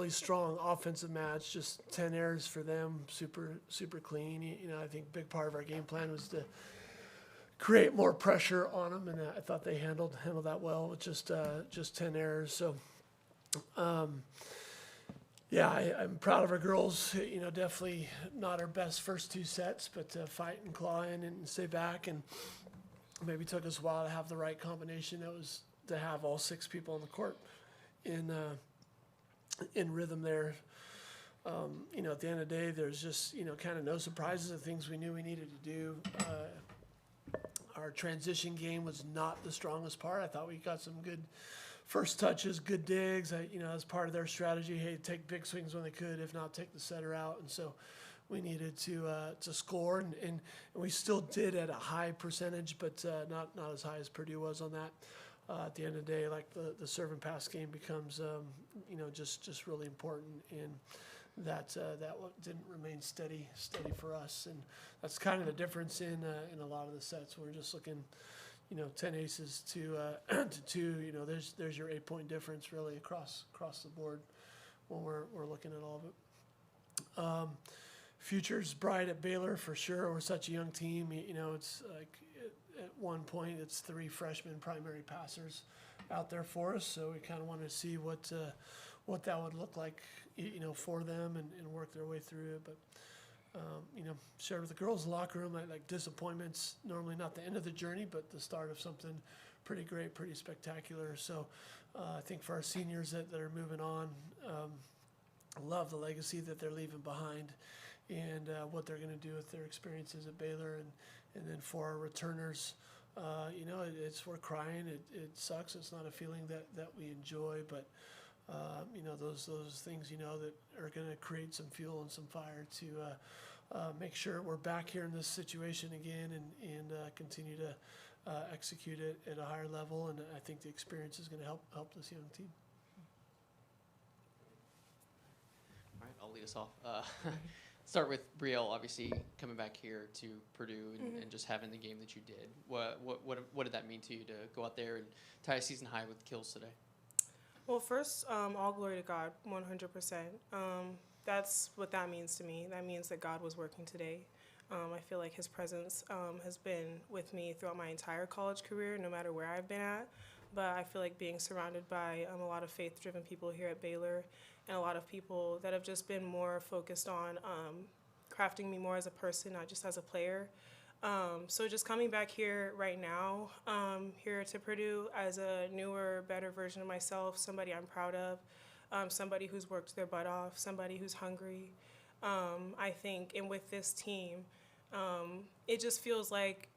really strong offensive match, just 10 errors for them, super clean. I think a big part of our game plan was to create more pressure on them, and I thought they handled that well with just 10 errors. So, I'm proud of our girls. Definitely not our best first two sets, but fight and claw in and stay back, and maybe took us a while to have the right combination. That was to have all 6 people on the court in rhythm there. At the end of the day, there's just, kind of no surprises of things we knew we needed to do. Our transition game was not the strongest part. I thought we got some good first touches, good digs. As part of their strategy, hey, take big swings when they could. If not, take the setter out. And so we needed to score, and we still did at a high percentage, but not as high as Purdue was on that. At the end of the day, like the serve and pass game becomes, just really important, and that didn't remain steady for us, and that's kind of the difference in a lot of the sets. We're just looking, 10 aces to 2. There's your 8-point difference really across the board when we're looking at all of it. Future's bright at Baylor for sure. We're such a young team. It's like at one point it's 3 freshman primary passers out there for us. So we kind of want to see what that would look like, for them and work their way through it. But shared with the girls in the locker room, like disappointments normally not the end of the journey, but the start of something pretty great, pretty spectacular. So I think for our seniors that are moving on, love the legacy that they're leaving behind, and what they're going to do with their experiences at Baylor, and then for our returners, we're crying. It sucks. It's not a feeling that we enjoy, but those things that are going to create some fuel and some fire to make sure we're back here in this situation again, and continue to execute it at a higher level. And I think the experience is going to help this young team. All right, I'll lead us off. Start with Brielle, obviously coming back here to Purdue and just having the game that you did. What did that mean to you to go out there and tie a season high with kills today? Well, first, all glory to God, 100%. That's what that means to me. That means that God was working today. I feel like his presence has been with me throughout my entire college career, no matter where I've been at. But I feel like being surrounded by a lot of faith-driven people here at Baylor, and a lot of people that have just been more focused on crafting me more as a person, not just as a player. So just coming back here right now, here to Purdue as a newer, better version of myself, somebody I'm proud of, somebody who's worked their butt off, somebody who's hungry. I think, and with this team, it just feels like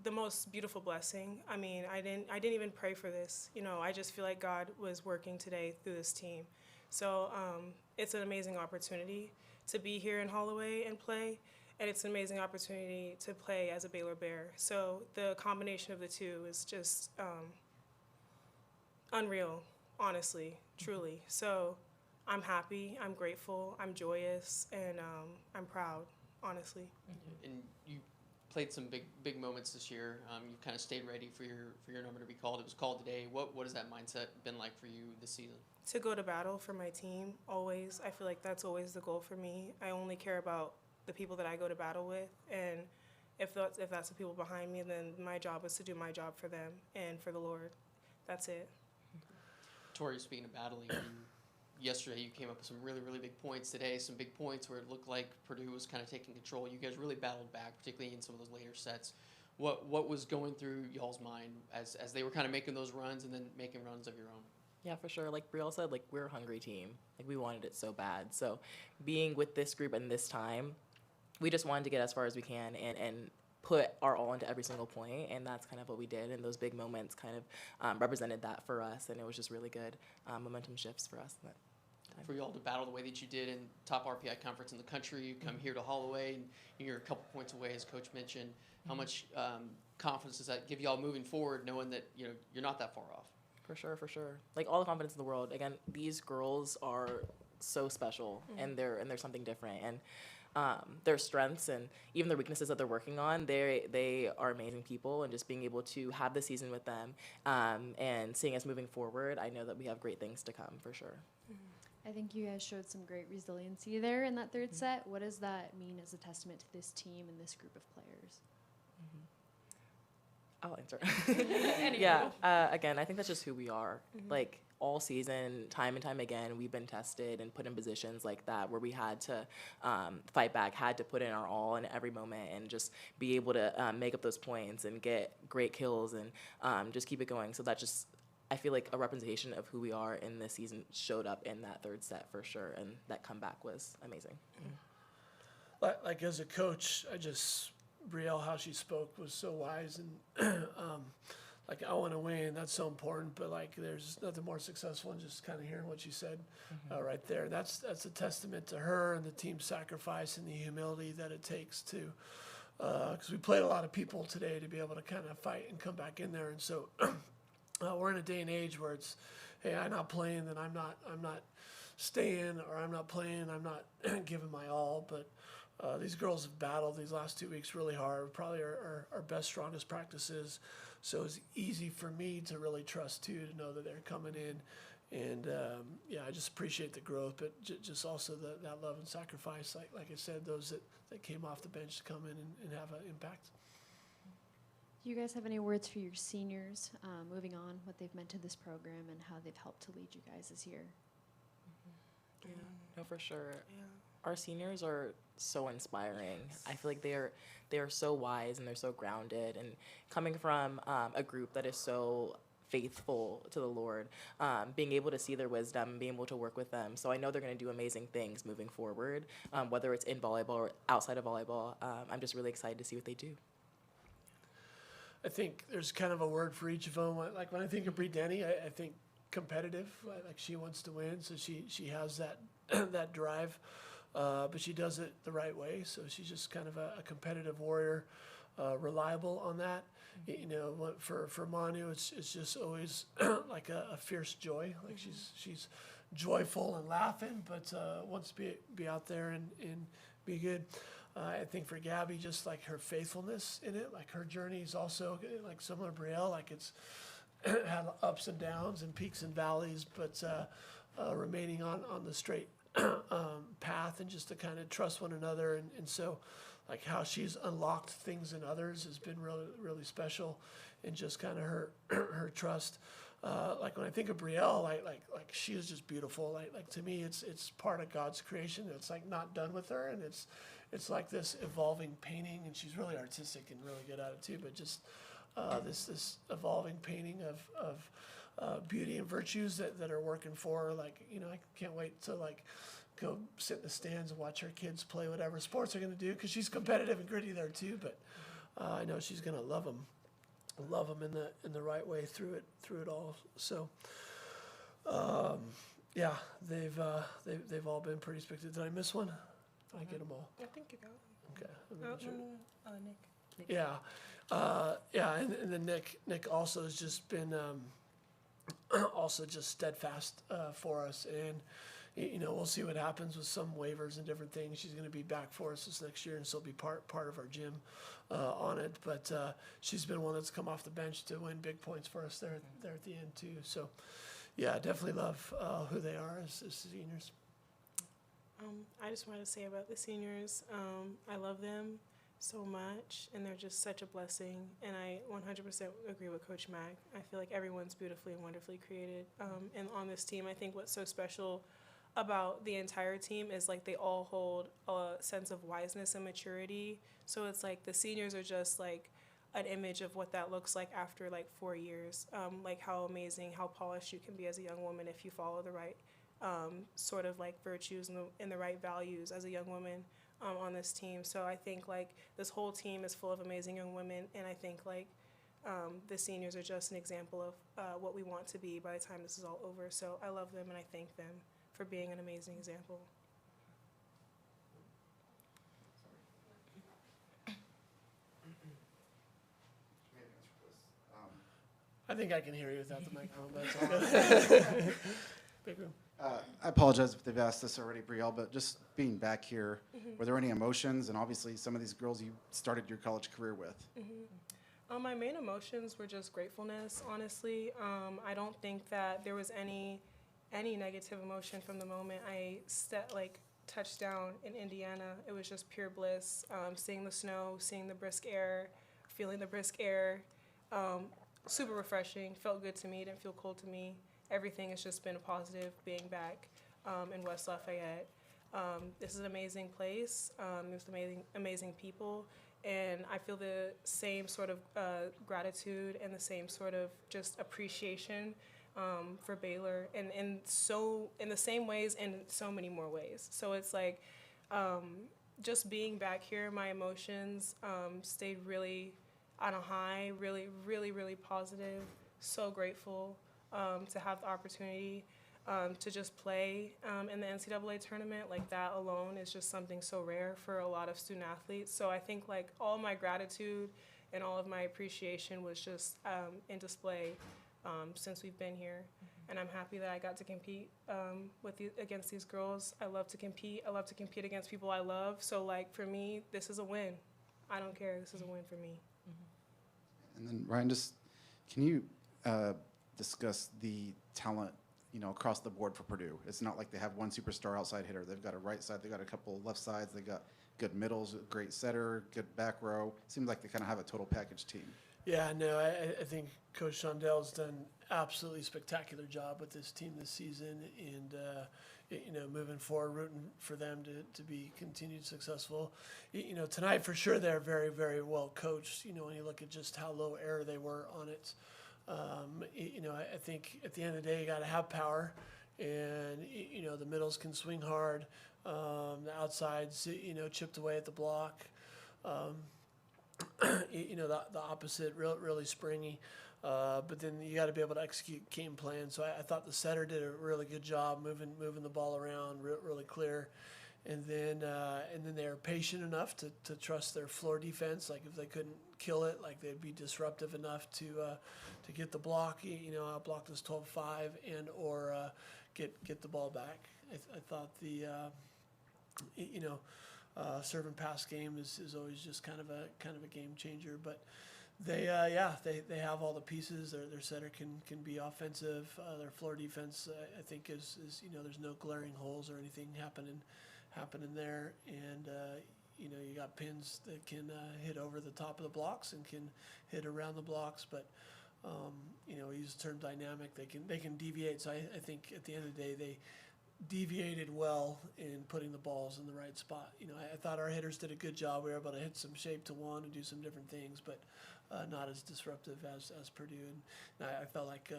the most beautiful blessing. I mean, I didn't even pray for this. I just feel like God was working today through this team. So it's an amazing opportunity to be here in Holloway and play, and it's an amazing opportunity to play as a Baylor Bear. So the combination of the two is just unreal, honestly, truly. So I'm happy, I'm grateful, I'm joyous, and I'm proud, honestly. And you played some big moments this year. You kind of stayed ready for your number to be called. It was called today. What has that mindset been like for you this season? To go to battle for my team, always. I feel like that's always the goal for me. I only care about the people that I go to battle with, and if that's the people behind me, then my job is to do my job for them and for the Lord. That's it. Tori, speaking of battling, yesterday you came up with some really, really big points. Today, some big points where it looked like Purdue was kind of taking control. You guys really battled back, particularly in some of those later sets. What was going through y'all's mind as they were kind of making those runs and then making runs of your own? Yeah, for sure. Like Brielle said, we're a hungry team. We wanted it so bad. So being with this group and this time, we just wanted to get as far as we can and put our all into every single point, and that's kind of what we did. And those big moments kind of represented that for us, and it was just really good momentum shifts for us. That time. For y'all to battle the way that you did in top RPI conference in the country, you come here to Holloway, and you're a couple points away, as Coach mentioned. How much confidence does that give y'all moving forward, knowing that you're not that far off? For sure. All the confidence in the world. Again, these girls are so special, and they're something different. And their strengths and even their weaknesses that they're working on. They are amazing people, and just being able to have the season with them and seeing us moving forward, I know that we have great things to come for sure. I think you guys showed some great resiliency there in that third set. What does that mean as a testament to this team and this group of players? I'll answer. Yeah, again, I think that's just who we are. Like, all season, time and time again, we've been tested and put in positions like that where we had to fight back, had to put in our all in every moment and just be able to make up those points and get great kills and just keep it going. So that just, I feel like a representation of who we are in this season showed up in that third set for sure, and that comeback was amazing. Like as a coach, Brielle, how she spoke was so wise, and like, I want to win, that's so important, but like there's nothing more successful than just kind of hearing what you said right there. That's a testament to her and the team's sacrifice and the humility that it takes to, because we played a lot of people today to be able to kind of fight and come back in there, and so we're in a day and age where it's, hey, I'm not playing, then I'm not staying, or I'm not playing, I'm not giving my all. But these girls have battled these last 2 weeks really hard, probably our best, strongest practices. So it's easy for me to really trust too, to know that they're coming in. And yeah, I just appreciate the growth, but just also that love and sacrifice. Like I said, those that came off the bench to come in and have an impact. Do you guys have any words for your seniors, moving on, what they've meant to this program and how they've helped to lead you guys this year? Yeah, no, for sure. Yeah. Our seniors are so inspiring. Yes. I feel like they are so wise and they're so grounded. And coming from a group that is so faithful to the Lord, being able to see their wisdom, being able to work with them. So I know they're going to do amazing things moving forward, whether it's in volleyball or outside of volleyball. I'm just really excited to see what they do. I think there's kind of a word for each of them. Like when I think of Bree Denny, I think competitive. Like she wants to win, so she has that that drive, but she does it the right way. So she's just kind of a competitive warrior, reliable on that. You know, for Manu, it's just always like a fierce joy. Like she's joyful and laughing, but wants to be out there and be good. I think for Gabby, just like her faithfulness in it, like her journey is also like similar to Brielle, like it's had ups and downs and peaks and valleys, but remaining on the straight path and just to kind of trust one another. And so like how she's unlocked things in others has been really, really special, and just kind of her trust. Like when I think of Brielle, like she is just beautiful. Like to me, it's part of God's creation. It's like not done with her, and it's like this evolving painting, and she's really artistic and really good at it too. But just this evolving painting of beauty and virtues that are working for her. Like, you know, I can't wait to like go sit in the stands and watch her kids play whatever sports they're going to do, because she's competitive and gritty there too. But I know she's going to love them in the right way through it all. So yeah, they've all been pretty spectacular. Did I miss one? I get them all. I think you got Okay. Nick. Yeah, yeah, and then Nick also has just been also just steadfast for us, and you know, we'll see what happens with some waivers and different things. She's going to be back for us this next year, and still be part of our gym on it. But she's been one that's come off the bench to win big points for us there at the end too. So yeah, definitely love who they are as seniors. I just wanted to say about the seniors, I love them so much, and they're just such a blessing. And I 100% agree with Coach Mack. I feel like everyone's beautifully and wonderfully created. And on this team, I think what's so special about the entire team is like they all hold a sense of wiseness and maturity. So it's like the seniors are just like an image of what that looks like after like 4 years. Like how amazing, how polished you can be as a young woman if you follow the right sort of like virtues and the right values as a young woman on this team. So I think like this whole team is full of amazing young women, and I think like the seniors are just an example of what we want to be by the time this is all over. So I love them and I thank them for being an amazing example. I think I can hear you without the microphone, but it's all good. Big room. I apologize if they've asked this already, Brielle, but just being back here, were there any emotions? And obviously, some of these girls you started your college career with. My main emotions were just gratefulness, honestly. I don't think that there was any negative emotion from the moment I touched down in Indiana. It was just pure bliss, seeing the snow, seeing the brisk air, feeling the brisk air. Super refreshing, felt good to me, didn't feel cold to me. Everything has just been a positive being back in West Lafayette. This is an amazing place. There's amazing people. And I feel the same sort of gratitude and the same sort of just appreciation for Baylor, and in the same ways and in so many more ways. So it's like just being back here, my emotions stayed really on a high, really, really, really positive. So grateful to have the opportunity to just play in the NCAA tournament. Like, that alone is just something so rare for a lot of student athletes. So I think like all my gratitude and all of my appreciation was just in display since we've been here. And I'm happy that I got to compete against these girls. I love to compete. I love to compete against people I love. So like for me, this is a win. I don't care. This is a win for me. And then Ryan, just can you discuss the talent, across the board for Purdue? It's not like they have one superstar outside hitter. They've got a right side. They've got a couple left sides. They've got good middles, great setter, good back row. Seems like they kind of have a total package team. Yeah, no, I think Coach Shondell's done an absolutely spectacular job with this team this season, and moving forward, rooting for them to be continued successful. Tonight for sure they're very, very well coached. When you look at just how low error they were on it. I think at the end of the day you got to have power, and the middles can swing hard, the outsides chipped away at the block. The opposite, really springy. But then you got to be able to execute game plan. So I thought the setter did a really good job moving the ball around, really clear. And then they were patient enough to trust their floor defense. Like if they couldn't kill it, like they'd be disruptive enough to get the block. Outblock this 12-5 and or get the ball back. I thought the serve and pass game is always just kind of a game changer. But they have all the pieces. Their setter can be offensive. Their floor defense I think is there's no glaring holes or anything happening there, and you got pins that can hit over the top of the blocks and can hit around the blocks, but we use the term dynamic. They can deviate. So I think at the end of the day they deviated well in putting the balls in the right spot. I thought our hitters did a good job. We were able to hit some shape to one and do some different things, but not as disruptive as Purdue. And I felt like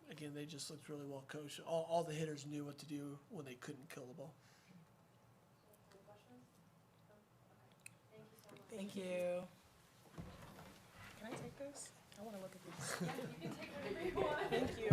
again they just looked really well coached. All the hitters knew what to do when they couldn't kill the ball. Thank you. Can I take this? I want to look at these. Yeah, you can take whatever you want. Thank you.